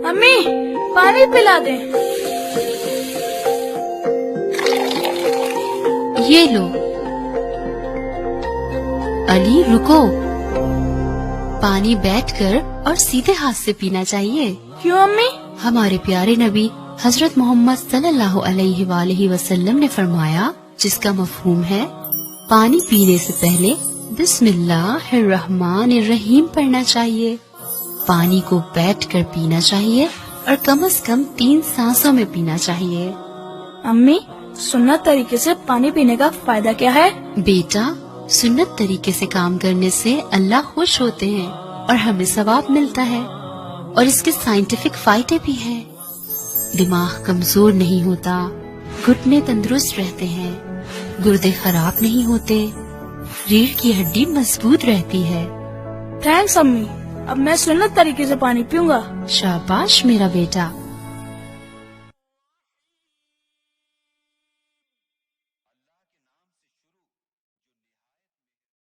امی پانی پلا دیں۔ یہ لو۔ علی رکو، پانی بیٹھ کر اور سیدھے ہاتھ سے پینا چاہیے۔ کیوں امی؟ ہمارے پیارے نبی حضرت محمد صلی اللہ علیہ وآلہ وسلم نے فرمایا، جس کا مفہوم ہے پانی پینے سے پہلے بسم اللہ الرحمن الرحیم پڑھنا چاہیے۔ پانی کو بیٹھ کر پینا چاہیے اور کم از کم 3 سانسوں میں پینا چاہیے۔ امی سنت طریقے سے پانی پینے کا فائدہ کیا ہے؟ بیٹا، سنت طریقے سے کام کرنے سے اللہ خوش ہوتے ہیں اور ہمیں ثواب ملتا ہے، اور اس کے سائنٹیفک فائدے بھی ہیں۔ دماغ کمزور نہیں ہوتا، گھٹنے تندرست رہتے ہیں، گردے خراب نہیں ہوتے، ریڑھ کی ہڈی مضبوط رہتی ہے۔ تھینکس امی، اب میں سنت طریقے سے پانی پیوں گا۔ شاباش میرا بیٹا۔